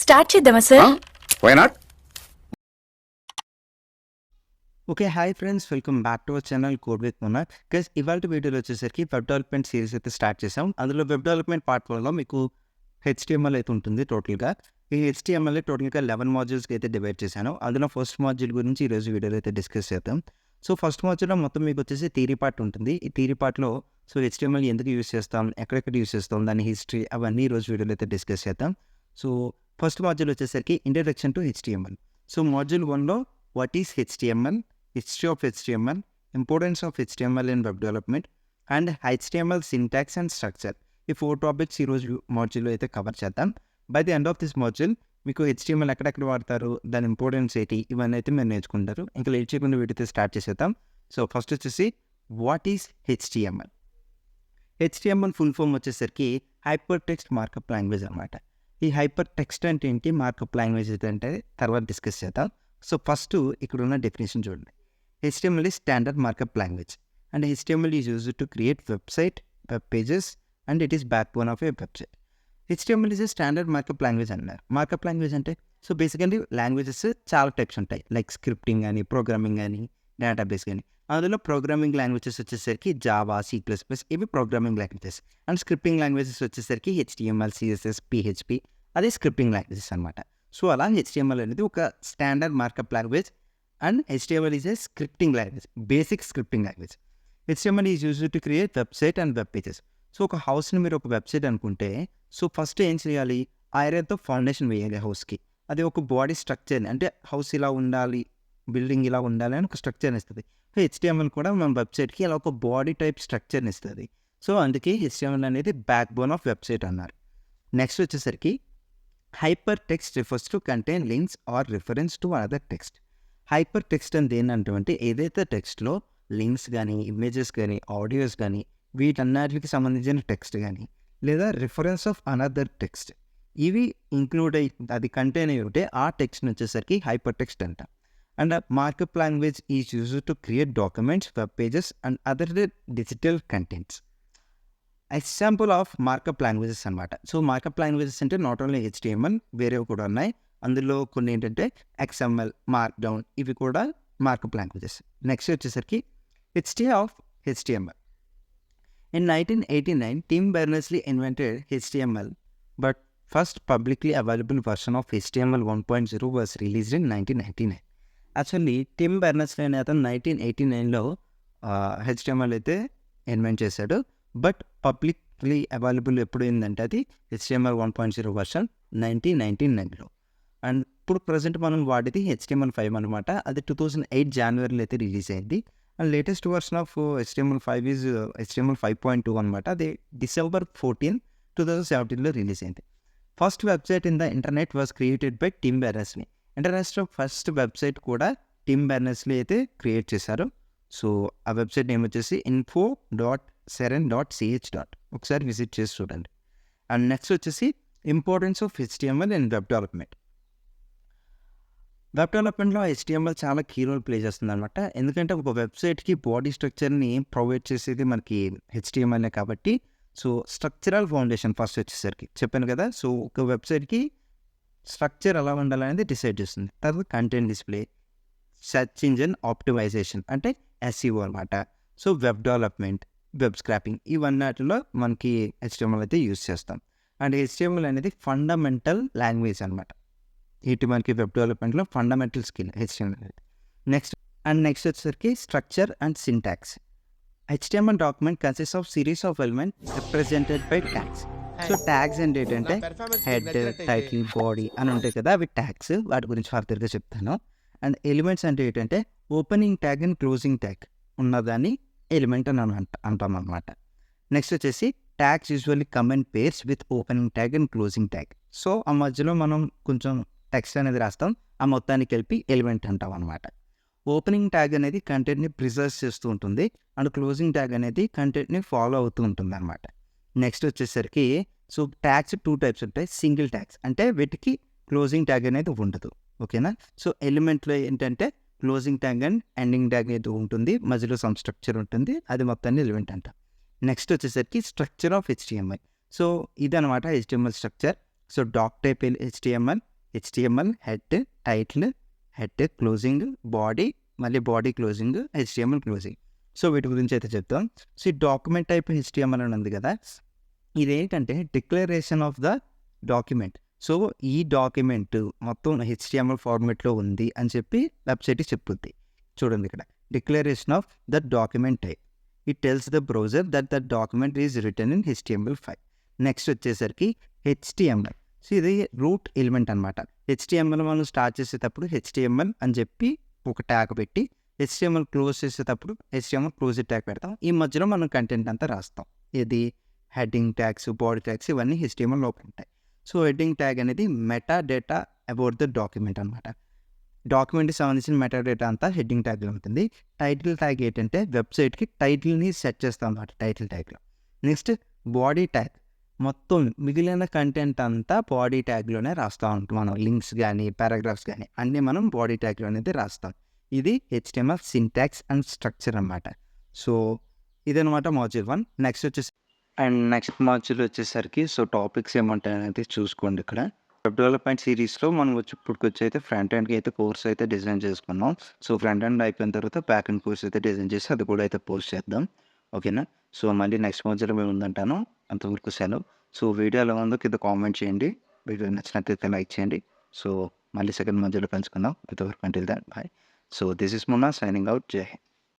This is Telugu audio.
స్టార్ట్ చేద్దామా sir? Why not? Okay, hi friends, welcome back to our channel code with Munar. Guys, ఇవాళ వీడియోలో వచ్చేసరికి వెబ్ డెవలప్మెంట్ సిరీస్ అయితే స్టార్ట్ చేసాం. అందులో వెబ్ డెవలప్మెంట్ పార్ట్ 1లో మీకు HTML అయితే ఉంటుంది టోటల్గా. ఈ HTML టోటల్గా 11 మాడ్యూల్స్కి అయితే డివైడ్ చేశాను. అందులో ఫస్ట్ మాడ్యూల్ గురించి ఈరోజు వీడియోలో అయితే డిస్కస్ చేద్దాం. సో ఫస్ట్ మాడ్యూల్లో మొత్తం మీకు వచ్చేసి థియరీ పార్ట్ ఉంటుంది. ఈ థియరీ పార్ట్లో సో HTML ఎందుకు యూస్ చేస్తాం, ఎక్కడెక్కడ యూస్ చేస్తాం, దాని హిస్టరీ అవన్నీ ఈరోజు వీడియోలో అయితే డిస్కస్ చేద్దాం. సో ఫస్ట్ మాడ్యూల్ వచ్చేసరికి introduction to HTML. So module 1లో what is HTML, history of HTML, importance of HTML in web development, and HTML syntax and structure. ఈ 4 టాపిక్స్ ఈరోజు మాడ్యూల్లో అయితే కవర్ చేద్దాం. By the end of this module మీకు HTML ఎక్కడెక్కడ వాడతారు, దాని ఇంపార్టెన్స్ ఏంటి, ఇవన్నీ అయితే మీరు నేర్చుకుంటారు. ఇంకా లేట్ చేయకుండా వీడియోతో స్టార్ట్ చేసేద్దాం. సో ఫస్ట్ వచ్చేసి what is HTML. HTML full form వచ్చేసరికి హైపర్ టెక్స్ట్ మార్కప్ లాంగ్వేజ్ అనమాట. ఈ హైపర్ టెక్స్ట్ అంటే ఏంటి, మార్కప్ లాంగ్వేజ్ అంటే తర్వాత డిస్కస్ చేద్దాం. సో ఫస్ట్ ఇక్కడ ఉన్న డెఫినేషన్ చూడండి. HTML is standard markup language, and HTML is used to create website, web pages, and it is backbone of a website. HTML is a standard markup language అన్నారు. మార్కప్ లాంగ్వేజ్ అంటే సో బేసికల్లీ లాంగ్వేజెస్ చాలా టైప్స్ ఉంటాయి, లైక్ స్క్రిప్టింగ్ కానీ, ప్రోగ్రామింగ్ కానీ, డేటాబేస్ కానీ. అందులో ప్రోగ్రామింగ్ లాంగ్వేజెస్ వచ్చేసరికి జావా, C++, ఇవి programming languages. And scripting languages వచ్చేసరికి HTML, CSS, PHP, అదే స్క్రిప్టింగ్ లాంగ్వేజెస్ అనమాట. సో అలా HTML అనేది ఒక standard markup language. And HTML is a scripting language, basic scripting language. HTML is used to create website and web pages. So ఒక హౌస్ని మీరు ఒక వెబ్సైట్ అనుకుంటే, సో ఫస్ట్ ఏం చేయాలి, ఐరన్తో ఫౌండేషన్ వేయాలి హౌస్కి. అది ఒక బాడీ స్ట్రక్చర్ని, అంటే హౌస్ ఇలా ఉండాలి, బిల్డింగ్ ఇలా ఉండాలి అని ఒక స్ట్రక్చర్ని ఇస్తుంది. సో HTML కూడా మన వెబ్సైట్కి ఇలా ఒక బాడీ టైప్ స్ట్రక్చర్ని ఇస్తుంది. సో అందుకే HTML అనేది బ్యాక్ బోన్ ఆఫ్ వెబ్సైట్ అన్నారు. నెక్స్ట్ వచ్చేసరికి hyper text refers to contain links or reference to another text. Hyper text అంటే ఏంటంటే ఏదైతే టెక్స్ట్లో లింక్స్ కానీ, ఇమేజెస్ కానీ, ఆడియోస్ కానీ, వీటన్నిటికి సంబంధించిన టెక్స్ట్ కానీ, లేదా రిఫరెన్స్ ఆఫ్ అనదర్ టెక్స్ట్, ఇవి ఇంక్లూడ్ అయ్యి అది కంటైన్ అయ్యి ఉంటే ఆ టెక్స్ట్ వచ్చేసరికి హైపర్ టెక్స్ట్ అంట. And markup language is use to create documents, web pages and other digital contents. Example of markup languages అనమాట. సో మార్కప్ లాంగ్వేజెస్ అంటే నాట్ ఓన్లీ HTML, వేరేవి కూడా ఉన్నాయి. అందులో కొన్ని ఏంటంటే XML, మార్క్డౌన్, ఇవి కూడా మార్కప్ లాంగ్వేజెస్. నెక్స్ట్ వచ్చేసరికి history of HTML. In 1989 Tim Berners-Lee invented HTML, but first publicly available version of HTML 1.0 was released in 1999. Actually Tim Berners-Lee అనే అతను 1989లో HTML అయితే ఇన్వెంట్ చేశాడు. బట్ పబ్లిక్లీ అవైలబుల్ ఎప్పుడు అయిందంటే అది HTML 1.0 వర్షన్ 1999లో. అండ్ ఇప్పుడు ప్రజెంట్ మనం వాడేది HTML5 అనమాట. అది 2008 జనవరిలో అయితే రిలీజ్ అయింది. And latest version of HTML5 is HTML 5.2 అనమాట. అది December 14, 2017లో రిలీజ్ అయింది. First website in the internet was created by Tim Berners-Lee. International first website కూడా టిమ్ బెర్నర్స్-లీ అయితే క్రియేట్ చేశారు. సో ఆ వెబ్సైట్ నేమ్ వచ్చేసి info.seren.ch. ఒకసారి విజిట్ చేసి చూడండి. అండ్ నెక్స్ట్ వచ్చేసి importance of HTML and web development. Web డెవలప్మెంట్లో HTML చాలా కీ రోల్ ప్లే చేస్తుంది అనమాట. ఎందుకంటే ఒక వెబ్సైట్కి బాడీ స్ట్రక్చర్ని ప్రొవైడ్ చేసేది మనకి HTML కాబట్టి. సో స్ట్రక్చరల్ ఫౌండేషన్ ఫస్ట్ వచ్చేసరికి చెప్పాను కదా. సో ఒక వెబ్సైట్కి స్ట్రక్చర్ ఎలా ఉండాలనేది డిసైడ్ చేస్తుంది. తర్వాత content display, search engine optimisation అంటే SEO అనమాట. So web development, web scraping, ఇవన్నిటిలో మనకి HTML అయితే యూస్ చేస్తాం. అండ్ HTML అనేది ఫండమెంటల్ లాంగ్వేజ్ అనమాట. ఇటు మనకి వెబ్ డెవలప్మెంట్లో ఫండమెంటల్ స్కిల్ HTML అనేది. నెక్స్ట్ వచ్చేసరికి structure and syntax. HTML document consist of series of element represented by tags. So tags అంటే ఏంటంటే హెడ్, టైటిల్, బాడీ అని ఉంటాయి కదా, అవి ట్యాగ్స్. వాటి గురించి ఫర్దర్గా చెప్తాను. అండ్ ఎలిమెంట్స్ అంటే ఏంటంటే opening tag and closing tag ఉన్నదాన్ని ఎలిమెంట్ అని అంటాం అనమాట. నెక్స్ట్ వచ్చేసి tags usually come in pairs with opening tag and closing tag. So ఆ మధ్యలో మనం కొంచెం టెక్స్ట్ అనేది రాస్తాం, ఆ మొత్తానికి కలిపి ఎలిమెంట్ అంటాం అనమాట. ఓపెనింగ్ ట్యాగ్ అనేది కంటెంట్ని ప్రిజర్వ్ చేస్తూ ఉంటుంది. అండ్ క్లోజింగ్ ట్యాగ్ అనేది కంటెంట్ని ఫాలో అవుతూ ఉంటుంది అనమాట. నెక్స్ట్ వచ్చేసరికి సో ట్యాగ్స్ 2 టైప్స్ ఉంటాయి. సింగిల్ ట్యాగ్స్ అంటే వీటికి క్లోజింగ్ ట్యాగ్ అనేది ఉండదు, ఓకేనా. సో ఎలిమెంట్లో ఏంటంటే closing tag and ending tag అనేది ఉంటుంది, మధ్యలో సమ్ స్ట్రక్చర్ ఉంటుంది, అది మొత్తాన్ని ఎలిమెంట్ అంట. నెక్స్ట్ వచ్చేసరికి స్ట్రక్చర్ ఆఫ్ HTML. సో ఇదనమాట HTML structure. So doc type HTML head closing body, మళ్ళీ body closing, HTML closing. So వీటి గురించి అయితే చెప్తాం. సో ఈ డాక్యుమెంట్ టైప్ హెచ్టిఎంఎల్ అని ఉంది కదా, ఇదేంటంటే declaration of the document. So ఈ డాక్యుమెంట్ మొత్తం హెచ్టిఎంఎల్ ఫార్మేట్లో ఉంది అని చెప్పి వెబ్సైట్ చెప్పుద్ది. చూడండి ఇక్కడ declaration of the document type. It tells the browser that the document is return in HTML5. Next వచ్చేసరికి HTML. సో ఇది రూట్ ఎలిమెంట్ అనమాట. HTML మనం స్టార్ట్ చేసేటప్పుడు HTML అని చెప్పి ఒక ట్యాగ్ పెట్టి, HTML క్లోజ్ చేసేటప్పుడు HTML క్లోజ్ ట్యాగ్ పెడతాం. ఈ మధ్యలో మనం కంటెంట్ అంతా రాస్తాం. ఇది హెడ్డింగ్ ట్యాగ్స్, బాడీ ట్యాగ్స్ ఇవన్నీ HTML లోపల ఉంటాయి. సో హెడ్డింగ్ ట్యాగ్ అనేది meta data about the document అనమాట. డాక్యుమెంట్కి సంబంధించిన మెటా డేటా అంతా హెడ్డింగ్ ట్యాగ్లో ఉంటుంది. టైటిల్ ట్యాగ్ ఏంటంటే వెబ్సైట్కి టైటిల్ని సెట్ చేస్తాం అనమాట టైటిల్ ట్యాగ్లో. నెక్స్ట్ బాడీ ట్యాగ్, మొత్తం మిగిలిన కంటెంట్ అంతా బాడీ ట్యాగ్లోనే రాస్తూ ఉంటాం. మనం లింక్స్ కానీ పారాగ్రాఫ్స్ కానీ అన్నీ మనం బాడీ ట్యాగ్లో అనేది రాస్తాం. ఇది HTML సింటాక్స్ అండ్ స్ట్రక్చర్ అనమాట. సో ఇదనమాట మాడ్యూల్ 1. నెక్స్ట్ మాడ్యూల్ వచ్చేసరికి సో టాపిక్స్ ఏమంటాయి అనేది చూసుకోండి. ఇక్కడ వెబ్ డెవలప్మెంట్ సిరీస్లో మనం ఇప్పటికొచ్చి అయితే ఫ్రంట్ ఎండ్కి అయితే కోర్స్ అయితే డిజైన్ చేసుకున్నాం. సో ఫ్రంట్ ఎండ్ అయిపోయిన తర్వాత బ్యాక్ ఎండ్ కోర్స్ అయితే డిజైన్ చేసి అది కూడా అయితే పోస్ట్ చేద్దాం. ఓకేనా? సో మళ్ళీ నెక్స్ట్ మాడ్యూల్ మేము ఉందంటాను. అంతవరకు సెలవు. సో వీడియో ఎలా ఉందో కింద కామెంట్ చేయండి. వీడియో నచ్చినట్లయితే లైక్ చేయండి. సో మళ్ళీ సెకండ్ మాడ్యూల్లో కలుసుకుందాం. అంతవరకు until then bye. So this is Munna signing out. Jai Hind.